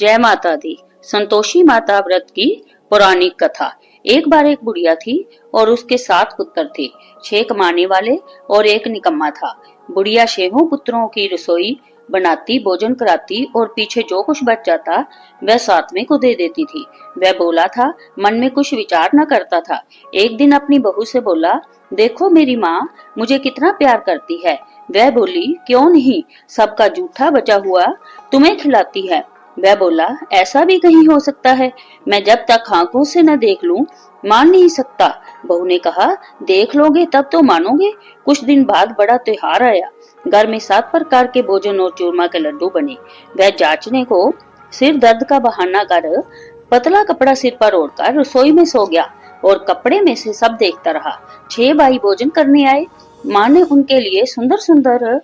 जय माता दी। संतोषी माता व्रत की पौराणिक कथा। एक बार एक बुढ़िया थी और उसके 7 पुत्र थे। 6 कमाने वाले और एक निकम्मा था। बुढ़िया 6 पुत्रों की रसोई बनाती, भोजन कराती और पीछे जो कुछ बच जाता वह 7वें को दे देती थी। वह बोला था, मन में कुछ विचार न करता था। एक दिन अपनी बहू से बोला, देखो मेरी माँ मुझे कितना प्यार करती है। वह बोली, क्यों नहीं, सबका जूठा बचा हुआ तुम्हें खिलाती है। वह बोला, ऐसा भी कहीं हो सकता है? मैं जब तक आंखों से न देख लूं मान नहीं सकता। बहू ने कहा, देख लोगे तब तो मानोगे। कुछ दिन बाद बड़ा त्योहार आया। घर में 7 प्रकार के भोजन और चूरमा के लड्डू बने। वह जांचने को सिर दर्द का बहाना कर पतला कपड़ा सिर पर ओढ़कर रसोई में सो गया और कपड़े में से सब देखता रहा। 6 भाई भोजन करने आए। माँ ने उनके लिए सुंदर सुंदर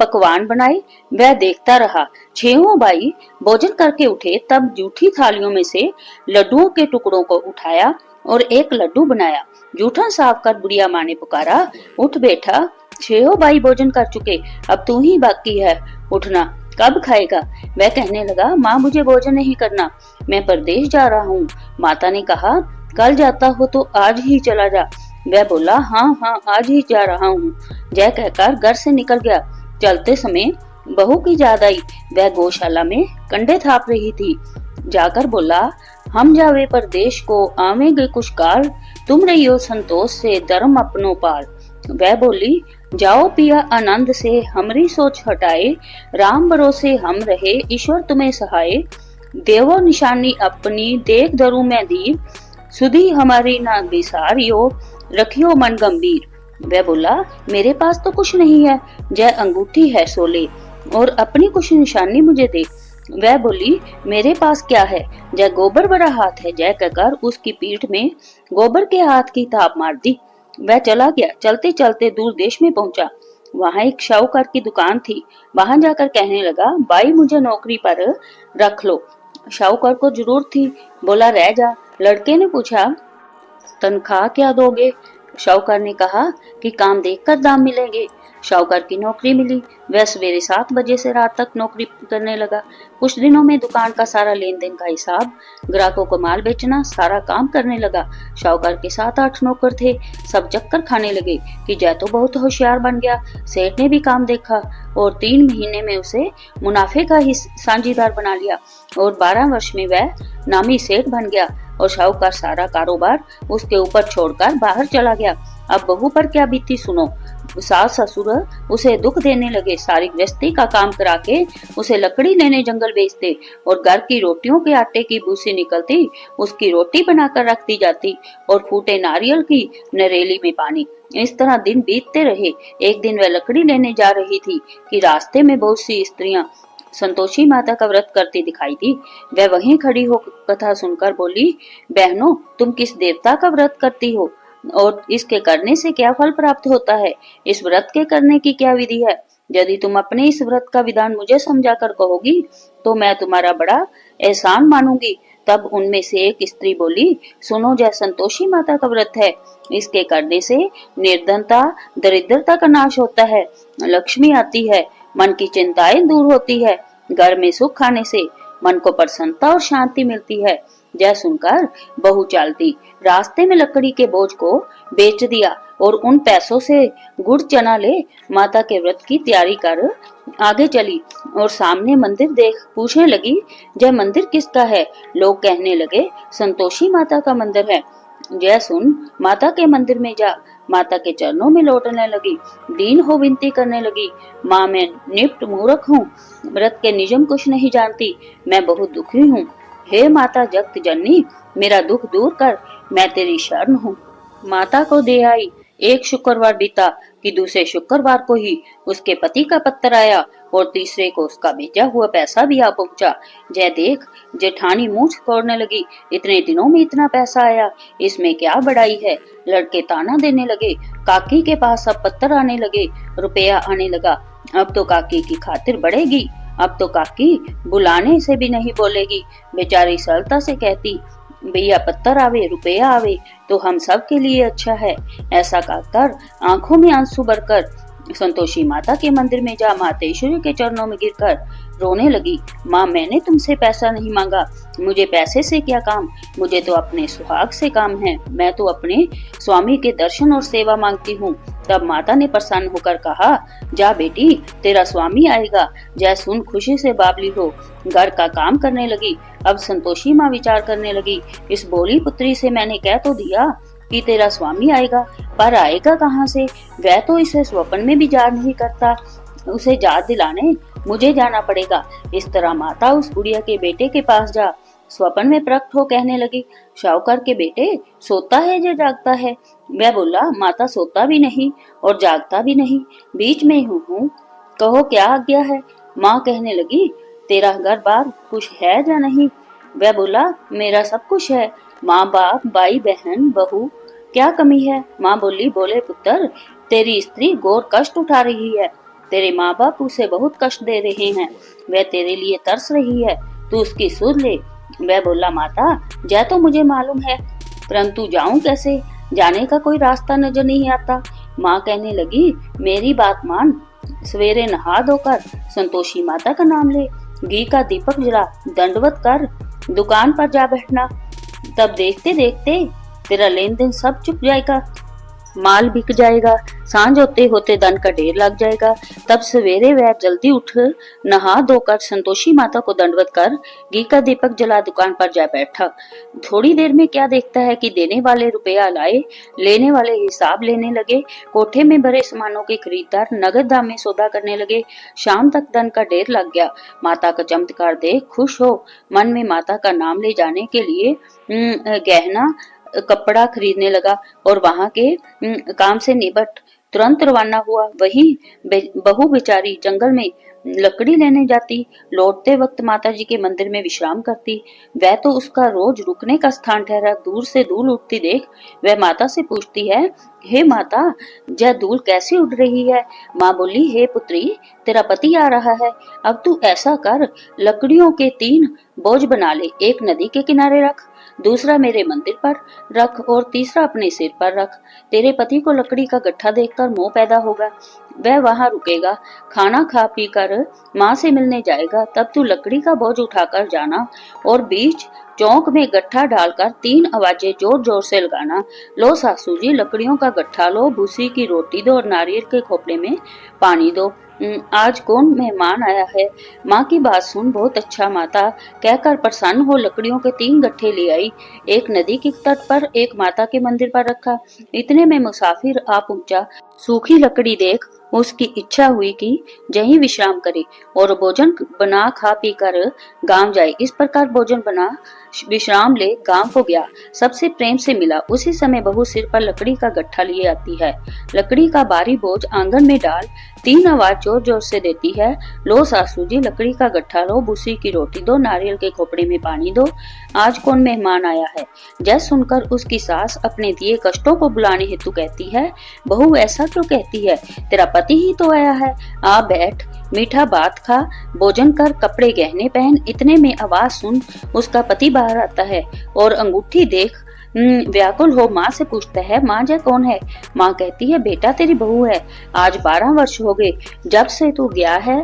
पकवान बनाए। वह देखता रहा। 6 भाई भोजन करके उठे तब जूठी थालियों में से लड्डुओं के टुकड़ों को उठाया और एक लड्डू बनाया। जूठा साफ कर बुढ़िया माँ ने पुकारा, उठ बेटा, 6 भाई भोजन कर चुके, अब तू ही बाकी है, उठना, कब खाएगा? वह कहने लगा, माँ मुझे भोजन नहीं करना, मैं परदेश जा रहा हूँ। माता ने कहा, कल जाता हो तो आज ही चला जा। वह बोला, हाँ हाँ आज ही जा रहा हूँ। जय कहकर घर से निकल गया। चलते समय बहू की याद आई। वह गौशाला में कंडे थाप रही थी। जाकर बोला, हम जावे परदेश को आवेंगे कुछ काल, तुम रहियो संतोष से धर्म अपनो पाल। वह बोली, जाओ पिया आनंद से हमारी सोच हटाए, राम भरोसे हम रहे ईश्वर तुम्हें सहाय। देवो निशानी अपनी देख धरू मैं दीर, सुधी हमारी ना बिसारियो, रखियो मन गंभीर। वह बोला, मेरे पास तो कुछ नहीं है, जय अंगूठी है सोले, और अपनी कुछ निशानी मुझे दे। वह बोली, मेरे पास क्या है, जय गोबर बड़ा हाथ है। जय कहकर उसकी पीठ में गोबर के हाथ की थाप मार दी। वह चला गया। चलते चलते दूर देश में पहुंचा। वहां एक शाहूकार की दुकान थी। वहां जाकर कहने लगा, भाई मुझे नौकरी पर रख लो। शाहूकार को जरूरत थी, बोला रह जा। लड़के ने पूछा, तनख्वाह क्या दोगे? शाहूकार ने कहा कि काम देखकर दाम मिलेंगे। शाहूकार की नौकरी मिली। वह सवेरे 7 बजे से रात तक नौकरी करने लगा। कुछ दिनों में दुकान का सारा लेन देन का हिसाब, ग्राहकों को माल बेचना, सारा काम करने लगा। शाहूकार के 7-8 नौकर थे। सब चक्कर खाने लगे कि जय तो बहुत होशियार बन गया। सेठ ने भी काम देखा और 3 महीने में उसे मुनाफे का ही साझीदार बना लिया और 12 वर्ष में वह नामी सेठ बन गया और शाहूकार सारा कारोबार उसके ऊपर छोड़कर बाहर चला गया। अब बहू पर क्या बीती सुनो। सास ससुर उसे दुख देने लगे। सारी गृहस्थी का काम करा के उसे लकड़ी लेने जंगल भेजते और घर की रोटियों के आटे की भूसी निकलती उसकी रोटी बनाकर रख दी जाती और फूटे नारियल की नरेली में पानी। इस तरह दिन बीतते रहे। एक दिन वह लकड़ी लेने जा रही थी कि रास्ते में बहुत सी स्त्रियां संतोषी माता का व्रत करती दिखाई दी। वह वहीं खड़ी हो कथा सुनकर बोली, बहनों तुम किस देवता का व्रत करती हो और इसके करने से क्या फल प्राप्त होता है? इस व्रत के करने की क्या विधि है? यदि तुम अपने इस व्रत का विधान मुझे समझा कर कहोगी तो मैं तुम्हारा बड़ा एहसान मानूंगी। तब उनमें से एक स्त्री बोली, सुनो, जय संतोषी माता का व्रत है। इसके करने से निर्धनता, दरिद्रता का नाश होता है, लक्ष्मी आती है, मन की चिंताएं दूर होती है, घर में सुख खाने से मन को प्रसन्नता और शांति मिलती है। जय सुनकर बहू चलती। रास्ते में लकड़ी के बोझ को बेच दिया और उन पैसों से गुड़ चना ले माता के व्रत की तैयारी कर आगे चली और सामने मंदिर देख पूछने लगी, जय मंदिर किसका है? लोग कहने लगे, संतोषी माता का मंदिर है। जय सुन, माता के मंदिर में जा। माता के चरणों में लौटने लगी, दीन हो विनती करने लगी, माँ मैं निप्ट मूर्ख हूँ, व्रत के नियम कुछ नहीं जानती, मैं बहुत दुखी हूँ। हे माता जगत जननी, मेरा दुख दूर कर, मैं तेरी शरण हूँ। माता को दे आई। एक शुक्रवार बीता कि दूसरे शुक्रवार को ही उसके पति का पत्र आया और तीसरे को उसका भेजा हुआ पैसा भी आ पहुंचा। जय देख, जेठानी मुंह खोलने लगी, इतने दिनों में इतना पैसा आया, इसमें क्या बड़ाई है? लड़के ताना देने लगे। काकी के पास अब पत्थर आने लगे, रुपया आने लगा। अब तो काकी की खातिर बढ़ेगी। अब तो काकी बुलाने से भी नहीं बोलेगी। बेचारी सरलता से कहती, भैया पत्थर आवे रुपया आवे तो हम सब के लिए अच्छा है। ऐसा कहकर आंखों में आंसू भरकर संतोषी माता के मंदिर में जा मातेश्वरी के चरणों में गिरकर रोने लगी। माँ, मैंने तुमसे पैसा नहीं मांगा, मुझे पैसे से क्या काम, मुझे तो अपने सुहाग से काम है, मैं तो अपने स्वामी के दर्शन और सेवा मांगती हूँ। तब माता ने प्रसन्न होकर कहा, जा बेटी, तेरा स्वामी आएगा। जय सुन खुशी से बावली हो घर का काम करने लगी। अब संतोषी माँ विचार करने लगी, इस बोली पुत्री से मैंने कह तो दिया कि तेरा स्वामी आएगा, पर आएगा कहाँ से? वह तो इसे स्वप्न में भी याद नहीं करता, उसे याद दिलाने मुझे जाना पड़ेगा। इस तरह माता उस बुढ़िया के बेटे के पास जा स्वप्न में प्रकट हो कहने लगी, शाहूकार के बेटे, सोता है या जागता है? वह बोला, माता सोता भी नहीं और जागता भी नहीं, बीच में हूँ, कहो क्या आज्ञा है? माँ कहने लगी, तेरा घर बार कुछ है या नहीं? वह बोला, मेरा सब कुछ है, माँ बाप भाई बहन बहू, क्या कमी है? माँ बोली, बोले पुत्र, तेरी स्त्री घोर कष्ट उठा रही है, तेरे माँ बाप उसे बहुत कष्ट दे रहे हैं, वह तेरे लिए तरस रही है, तू उसकी सुध ले। वह बोला, माता जय तो मुझे मालूम है, परंतु जाऊं कैसे? जाने का कोई रास्ता नजर नहीं आता। माँ कहने लगी, मेरी बात मान, सवेरे नहा धोकर संतोषी माता का नाम ले, घी का दीपक जला, दंडवत कर, दुकान पर जा बैठना, तब देखते देखते तेरा लेन देन सब चुक जाएगा, माल बिक जाएगा, सांझ होते होते धन का ढेर लग जाएगा। तब सवेरे वह जल्दी उठ नहा धोकर संतोषी माता को दंडवत कर घी का दीपक जला दुकान पर जा बैठा। थोड़ी देर में क्या देखता है कि देने वाले रुपया लाए, लेने वाले हिसाब लेने लगे, कोठे में भरे सामानों के खरीदार नगद दाम में सौदा करने लगे। शाम तक धन का ढेर लग गया। माता का चमत्कार देख खुश हो मन में माता का नाम ले जाने के लिए गहना कपड़ा खरीदने लगा और वहां के काम से निपट तुरंत रवाना हुआ। वहीं बहू बेचारी जंगल में लकड़ी लेने जाती, लौटते वक्त माता जी के मंदिर में विश्राम करती। वह तो उसका रोज रुकने का स्थान ठहरा। दूर से धूल उठती देख वह माता से पूछती है, हे माता, यह धूल कैसे उड़ रही है? माँ बोली, हे पुत्री, तेरा पति आ रहा है, अब तू ऐसा कर, लकड़ियों के 3 बोझ बना ले, एक नदी के किनारे रख, दूसरा मेरे मंदिर पर रख और तीसरा अपने सिर पर रख। तेरे पति को लकड़ी का गट्ठा देखकर मोह पैदा होगा, वह वहां रुकेगा, खाना खा पी कर माँ से मिलने जाएगा। तब तू लकड़ी का बोझ उठाकर जाना और बीच चौक में गट्ठा डालकर 3 आवाजें जोर जोर से लगाना, लो सासू जी लकड़ियों का गट्ठा लो, भूसी की रोटी दो और नारियल के खोपड़े में पानी दो, आज कौन मेहमान आया है? माँ की बात सुन बहुत अच्छा माता कहकर प्रसन्न हो लकड़ियों के 3 गट्ठे ले आई। एक नदी के तट पर, एक माता के मंदिर पर रखा। इतने में मुसाफिर आ पहुंचा। सूखी लकड़ी देख उसकी इच्छा हुई कि यहीं विश्राम करे और भोजन बना खा पी कर गांव जाए। इस प्रकार भोजन बना विश्राम ले गांव को गया। सबसे प्रेम से मिला। उसी समय बहू सिर पर लकड़ी का गट्ठा लिए आती है। लकड़ी का भारी बोझ आंगन में डाल 3 आवाज जोर जोर से देती है, लो सासू जी लकड़ी का गट्ठा लो, भूसी की रोटी दो, नारियल के खोपड़े में पानी दो, आज कौन मेहमान आया है? जय सुनकर उसकी सास अपने दिए कष्टों को बुलाने हेतु कहती है, बहू ऐसा क्यों कहती है? तेरा पति ही तो आया है, आ बैठ, मीठा बात खा, भोजन कर, कपड़े गहने पहन। इतने में आवाज सुन उसका पति बाहर आता है और अंगूठी देख व्याकुल हो माँ से पूछता है, माँ जय कौन है? माँ कहती है, बेटा तेरी बहू है, आज 12 वर्ष हो गए जब से तू गया है,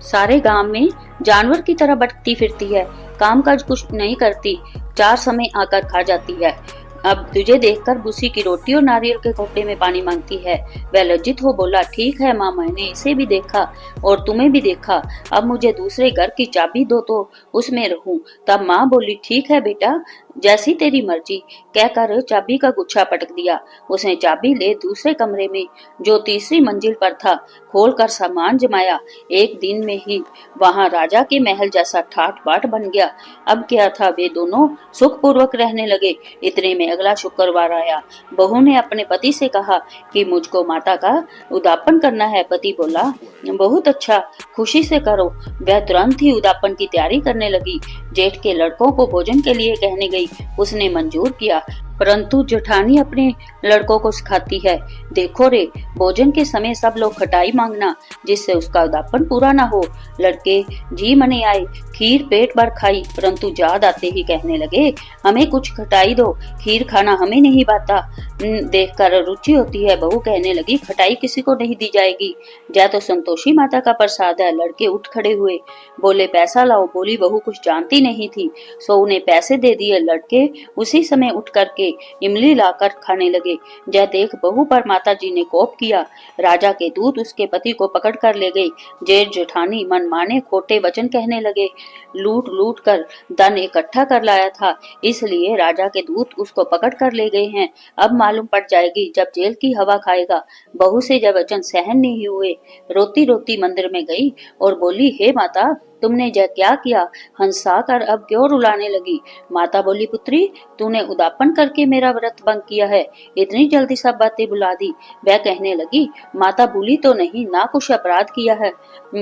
सारे गांव में जानवर की तरह भटकती फिरती है, काम काज कुछ नहीं करती, 4 समय आकर खा जाती है। अब तुझे देखकर भूसी की रोटी और नारियल के खोपड़े में पानी मांगती है। वह लज्जित हो बोला, ठीक है माँ, मैंने इसे भी देखा और तुम्हें भी देखा, अब मुझे दूसरे घर की चाबी दो तो उसमें रहूं। तब माँ बोली, ठीक है बेटा, जैसी तेरी मर्जी, कहकर चाबी का गुच्छा पटक दिया। उसने चाबी ले दूसरे कमरे में जो तीसरी मंजिल पर था खोलकर सामान जमाया। एक दिन में ही वहां राजा के महल जैसा ठाट बाट बन गया। अब क्या था, वे दोनों सुखपूर्वक रहने लगे। इतने में अगला शुक्रवार आया। बहू ने अपने पति से कहा कि मुझको माता का उद्यापन करना है। पति बोला, बहुत अच्छा, खुशी से करो। वह तुरंत ही उद्यापन की तैयारी करने लगी। जेठ के लड़कों को भोजन के लिए कहने गई, उसने मंजूर किया। परंतु जेठानी अपने लड़कों को सिखाती है, देखो रे, भोजन के समय सब लोग खटाई मांगना, जिससे उसका उदापन पूरा ना हो। लड़के जी मने आए, खीर पेट भर खाई, परंतु याद आते ही कहने लगे, हमें कुछ खटाई दो, खीर खाना हमें नहीं भाता। देखकर रुचि होती है। बहू कहने लगी, खटाई किसी को नहीं दी जाएगी, यह तो संतोषी माता का प्रसाद है। लड़के उठ खड़े हुए, बोले पैसा लाओ। बोली बहू कुछ जानती नहीं थी, सो उन्हें पैसे दे दिए। लड़के उसी समय उठ करके इमली लाकर खाने लगे। यह देख बहू पर माता जी ने कोप किया। राजा के दूत उसके पति को पकड़ कर ले गई। जेठ जेठानी मन माने खोटे वचन कहने लगे, लूट लूट कर धन इकट्ठा कर लाया था, इसलिए राजा के दूत उसको पकड़ कर ले गए हैं। अब मालूम पड़ जाएगी जब जेल की हवा खाएगा। बहू से जब वचन सहन नहीं हुए, रोती रोती मंदिर में गई और बोली, हे माता, तुमने यह क्या किया? हंसा कर अब क्यों रुलाने लगी? माता बोली, पुत्री, तूने उदापन करके मेरा व्रत भंग किया है, इतनी जल्दी सब बातें भुला दी। वह कहने लगी, माता भूली तो नहीं, ना कुछ अपराध किया है,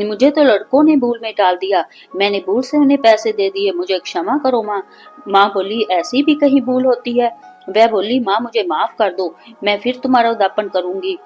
मुझे तो लड़कों ने भूल में डाल दिया, मैंने भूल से उन्हें पैसे दे दिए, मुझे क्षमा करो माँ। माँ बोली, ऐसी भी कहीं भूल होती है? वह बोली, माँ मुझे माफ कर दो, मैं फिर तुम्हारा उदापन करूंगी।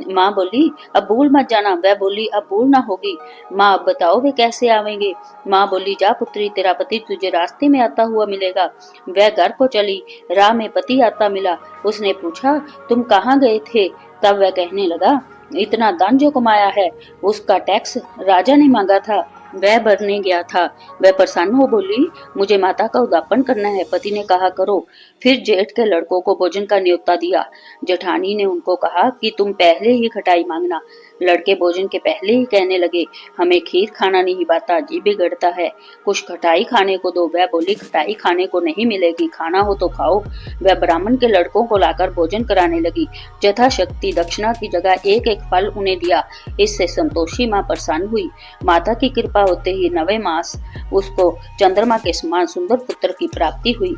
माँ बोली, अब भूल मत जाना। वह बोली, अब भूल ना होगी। माँ अब बताओ वे कैसे आवेंगे? माँ बोली, जा पुत्री, तेरा पति तुझे रास्ते में आता हुआ मिलेगा। वह घर को चली। राह में पति आता मिला। उसने पूछा, तुम कहाँ गए थे? तब वह कहने लगा, इतना धन जो कमाया है उसका टैक्स राजा ने मांगा था, वह भरने गया था। वह प्रसन्न हो बोली, मुझे माता का उदापन करना है। पति ने कहा, करो। फिर जेठ के लड़कों को भोजन का न्योता दिया। जेठानी ने उनको कहा कि तुम पहले ही खटाई मांगना। लड़के भोजन के पहले ही कहने लगे, हमें खीर खाना नहीं भाता, जी बिगड़ता है, कुछ खटाई खाने को दो। वह बोली, खटाई खाने को नहीं मिलेगी, खाना हो तो खाओ। वह ब्राह्मण के लड़कों को लाकर भोजन कराने लगी। यथाशक्ति दक्षिणा की जगह एक एक फल उन्हें दिया। इससे संतोषी माँ प्रसन्न हुई। माता की कृपा होते ही 9वें मास उसको चंद्रमा के समान सुंदर पुत्र की प्राप्ति हुई।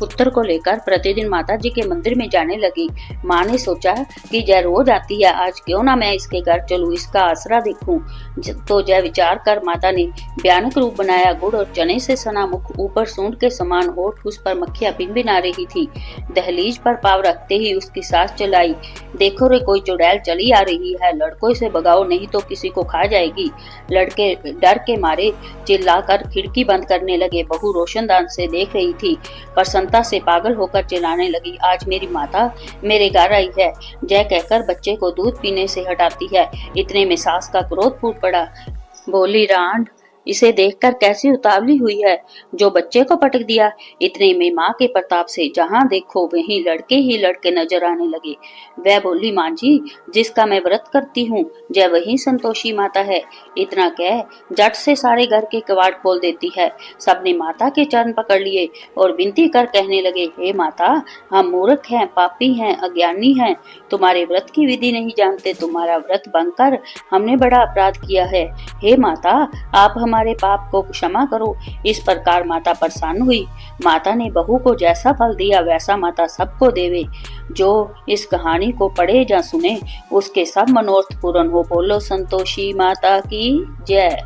पुत्र को लेकर प्रतिदिन माता जी के मंदिर में जाने लगी। माँ ने सोचा कि जय रोज आती है, आज क्यों ना मैं इसके घर चलूं, इसका आसरा देखूं। तो जय विचार कर माता ने भयानक रूप बनाया। गुड़ और चने से सना मुख, ऊपर सूंड के समान होठ, उस पर मक्खियां भिन-भिन आ रही थी। दहलीज पर पांव रखते ही उसकी सांस चलाई। देखो रे, कोई चुड़ैल चली आ रही है, लड़कों से भगाओ नहीं तो किसी को खा जाएगी। लड़के डर के मारे चिल्लाकर खिड़की बंद करने लगे। बहू रोशनदान से देख रही थी। प्रसन्नता से पागल होकर चिल्लाने लगी, आज मेरी माता मेरे घर आई है। जय कहकर बच्चे को दूध पीने से हटाती है। इतने में सास का क्रोध फूट पड़ा। बोली, रांड, इसे देखकर कैसी उतावली हुई है, जो बच्चे को पटक दिया। इतने में माँ के प्रताप से जहाँ देखो वहीं लड़के ही लड़के नजर आने लगे। वह बोली, माँ जी, जिसका मैं व्रत करती हूँ जय वही संतोषी माता है। इतना कह झट से सारे घर के कवाड़ खोल देती है। सबने माता के चरण पकड़ लिए और विनती कर कहने लगे, हे माता, हम मूर्ख हैं, पापी हैं, अज्ञानी हैं, तुम्हारे व्रत की विधि नहीं जानते, तुम्हारा व्रत भंग कर हमने बड़ा अपराध किया है। हे माता, आप हमारे पाप को क्षमा करो। इस प्रकार माता प्रसन्न हुई। माता ने बहू को जैसा फल दिया वैसा माता सबको देवे। जो इस कहानी को पढ़े या सुने उसके सब मनोरथ पूर्ण हो। बोलो संतोषी माता की जय।